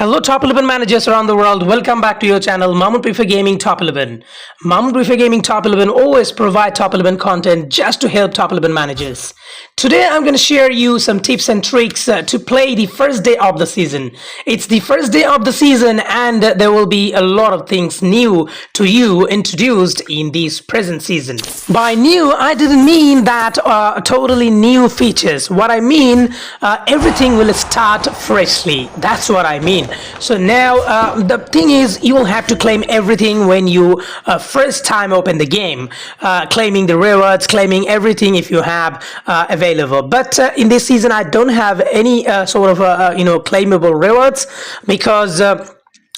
Hello top 11 managers around the world, welcome back to your channel Mamun Prefer Gaming Top 11. Mamun Prefer Gaming Top 11 always provide top 11 content just to help top 11 managers. Today I'm going to share you some tips and tricks to play the first day of the season. It's the first day of the season and there will be a lot of things new to you introduced in this present season. By new, I didn't mean that totally new features. What I mean, everything will start freshly. That's what I mean. So now the thing is, you will have to claim everything when you first time open the game, claiming the rewards, claiming everything if you have available. But in this season I don't have any sort of claimable rewards because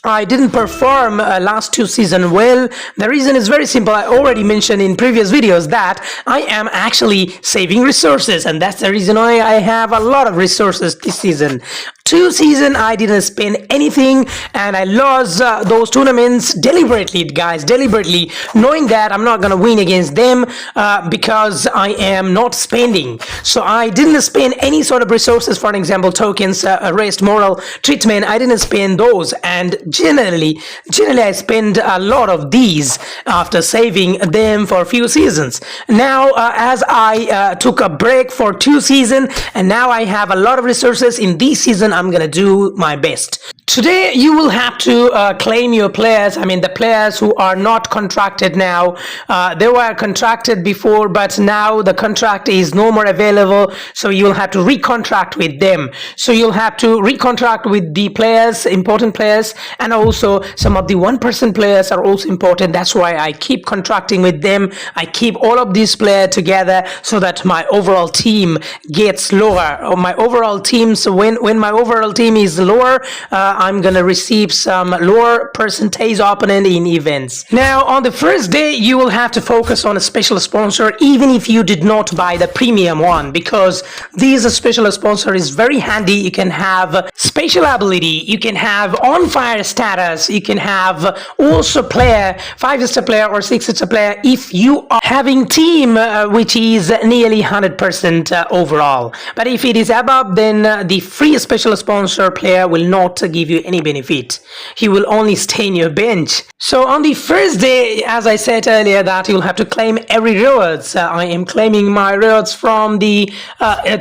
I didn't perform last two seasons well. The reason is very simple. I already mentioned in previous videos that I am actually saving resources, and that's the reason why I have a lot of resources this season. Two seasons I didn't spend anything and I lost those tournaments deliberately, guys, deliberately, knowing that I'm not gonna win against them because I am not spending. So I didn't spend any sort of resources, for example tokens, rest, moral, treatment. I didn't spend those, and generally I spend a lot of these after saving them for a few seasons. Now as I took a break for 2 seasons and now I have a lot of resources in this season, I'm gonna do my best. Today you will have to claim your players. I mean the players who are not contracted now. They were contracted before, but now the contract is no more available, so you'll have to recontract with them. So you'll have to recontract with the players, important players, and also some of the 1% players are also important. That's why I keep contracting with them. I keep all of these players together so that my overall team gets lower, or my overall team. So when my overall team is lower, I'm gonna receive some lower percentage opponent in events. Now on the first day you will have to focus on a special sponsor, even if you did not buy the premium one, because this special sponsor is very handy. You can have special ability, you can have on fire status, you can have also player 5-star player or 6-star player if you are having team which is nearly 100% overall. But if it is above, then the free special sponsor player will not give you any benefit. He will only stay in your bench. So on the first day, as I said earlier, that you'll have to claim every rewards. I am claiming my rewards from the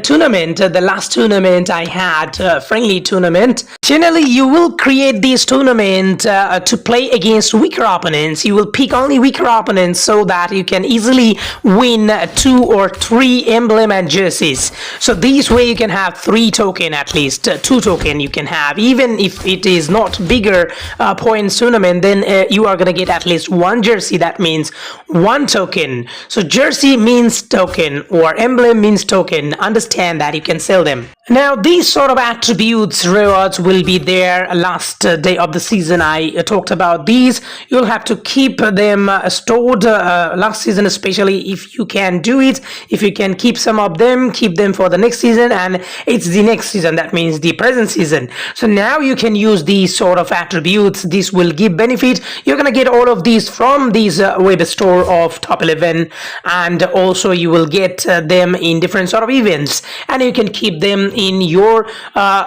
tournament, the last tournament I had, friendly tournament. Generally you will create this tournament to play against weaker opponents. You will pick only weaker opponents so that you can easily win 2 or 3 emblem and jerseys. So this way you can have 3 token, at least 2 token you can have. Even if it is not bigger points tournament, then you are gonna get at least 1 jersey. That means 1 token. So jersey means token or emblem means token. Understand that you can sell them. Now these sort of attributes, rewards will be there last day of the season. I talked about these. You'll have to keep them stored last season, especially if you can do it. If you can keep some of them, keep them for the next season, and it's the next season, that means the present season. So now you can use these sort of attributes. This will give benefit. You're gonna get all of these from these web store of top 11, and also you will get them in different sort of events, and you can keep them in your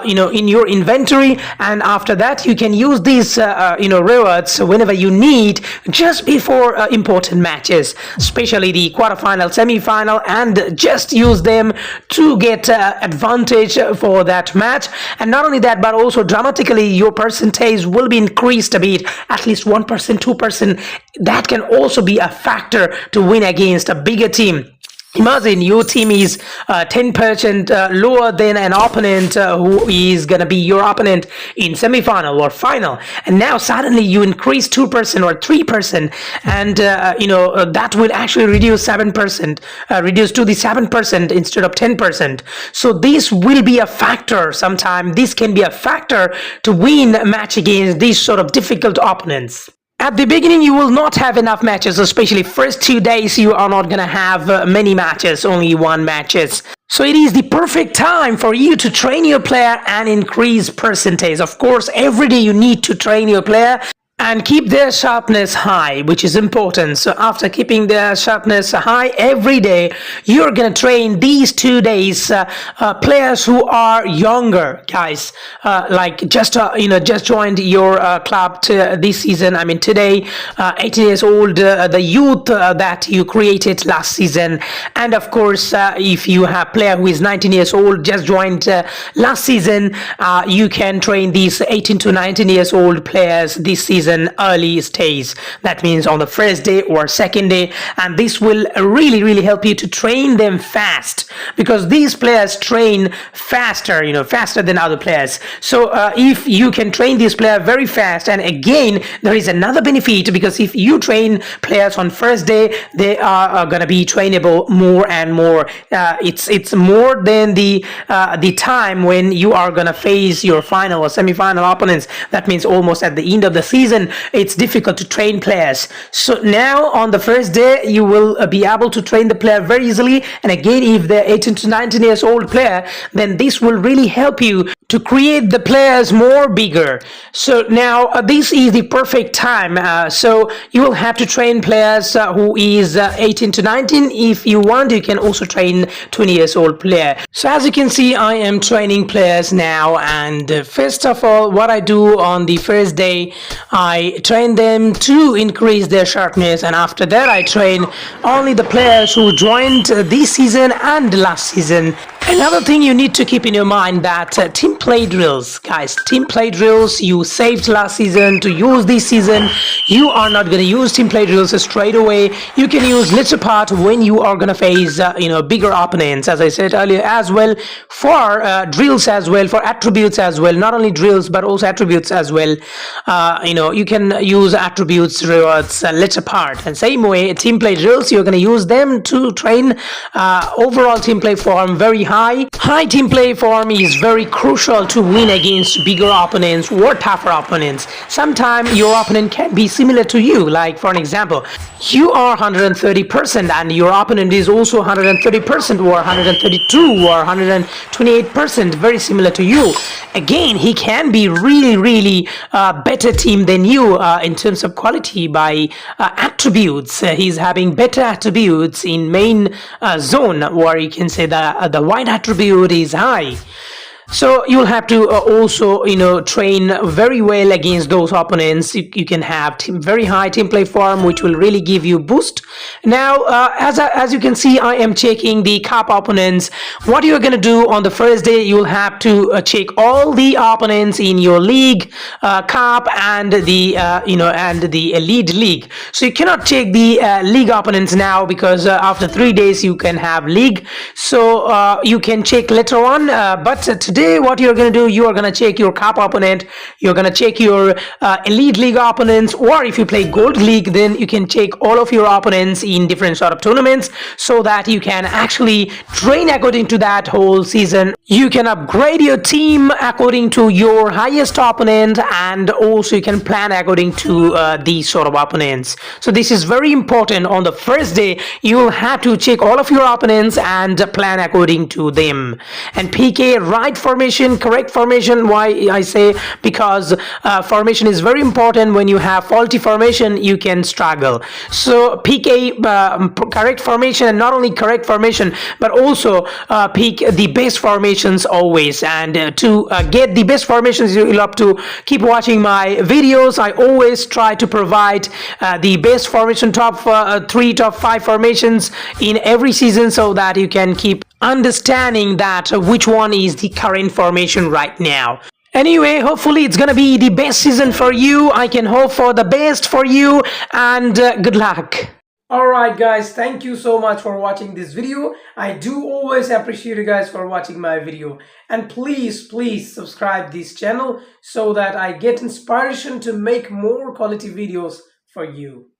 in your inventory, and after that you can use these rewards whenever you need, just before important matches, especially the quarterfinal, semi-final, and just use them to get advantage for that match. And not only that, but also dramatically your percentage will be increased a bit, at least 1%, 2%. That can also be a factor to win against a bigger team. Imagine your team is 10% lower than an opponent who is going to be your opponent in semi-final or final, and now suddenly you increase 2% or 3%, and that will actually reduce 7%, reduce to the 7% instead of 10%. So this will be a factor. Sometime this can be a factor to win a match against these sort of difficult opponents. At the beginning you will not have enough matches, especially first 2 days you are not gonna have many matches, only 1 matches. So it is the perfect time for you to train your player and increase percentage. Of course, every day you need to train your player and keep their sharpness high, which is important. So after keeping their sharpness high every day, you're gonna train these 2 days players who are younger guys, like just joined your club this season. I mean today, 18 years old, the youth that you created last season, and of course if you have player who is 19 years old just joined last season, you can train these 18 to 19 years old players this season early stage. That means on the first day or second day, and this will really help you to train them fast, because these players train faster, faster than other players. So if you can train this player very fast, and again there is another benefit, because if you train players on first day, they are going to be trainable more and more. It's more than the time when you are going to face your final or semi-final opponents. That means almost at the end of the season it's difficult to train players. So now on the first day you will be able to train the player very easily, and again if they're 18 to 19 years old player, then this will really help you to create the players more bigger. So now this is the perfect time. So you will have to train players who is 18 to 19. If you want, you can also train 20 years old player. So as you can see, I am training players now, and first of all what I do on the first day, I train them to increase their sharpness, and after that I train only the players who joined this season and last season. Another thing you need to keep in your mind that team play drills, guys, team play drills you saved last season to use this season. You are not going to use team play drills straight away. You can use little part when you are going to face bigger opponents, as I said earlier, as well for drills as well, for attributes as well, not only drills but also attributes as well. You can use attributes rewards later part, and same way team play drills you're going to use them to train overall team play form very high. High team play form is very crucial to win against bigger opponents or tougher opponents. Sometimes your opponent can be similar to you, like for an example, you are 130% and your opponent is also 130% or 132 or 128%, very similar to you. Again, he can be really better team than you in terms of quality by attributes. He's having better attributes in main zone, or you can say the white attribute is high. So you'll have to also train very well against those opponents. You can have very high team play form, which will really give you boost. Now as you can see, I am checking the cup opponents. What you're going to do on the first day, you'll have to check all the opponents in your league, cup, and the and the elite league. So you cannot check the league opponents now, because after 3 days you can have league, so you can check later on, but today what you're going to do, you are going to check your cup opponent, you're going to check your elite league opponents, or if you play gold league, then you can check all of your opponents in different sort of tournaments, so that you can actually train according to that whole season. You can upgrade your team according to your highest opponent, and also you can plan according to these sort of opponents. So this is very important. On the first day you will have to check all of your opponents and plan according to them. And PK, right formation, correct formation. Why I say? Because formation is very important. When you have faulty formation, you can struggle. So PK, correct formation, and not only correct formation but also pick the best formations always. And to get the best formations, you'll have to keep watching my videos. I always try to provide the best formation, top 3, top 5 formations in every season, so that you can keep understanding that which one is the current formation right now. Anyway, hopefully it's gonna be the best season for you. I can hope for the best for you, and good luck. Alright guys, thank you so much for watching this video. I do always appreciate you guys for watching my video, and please subscribe this channel so that I get inspiration to make more quality videos for you.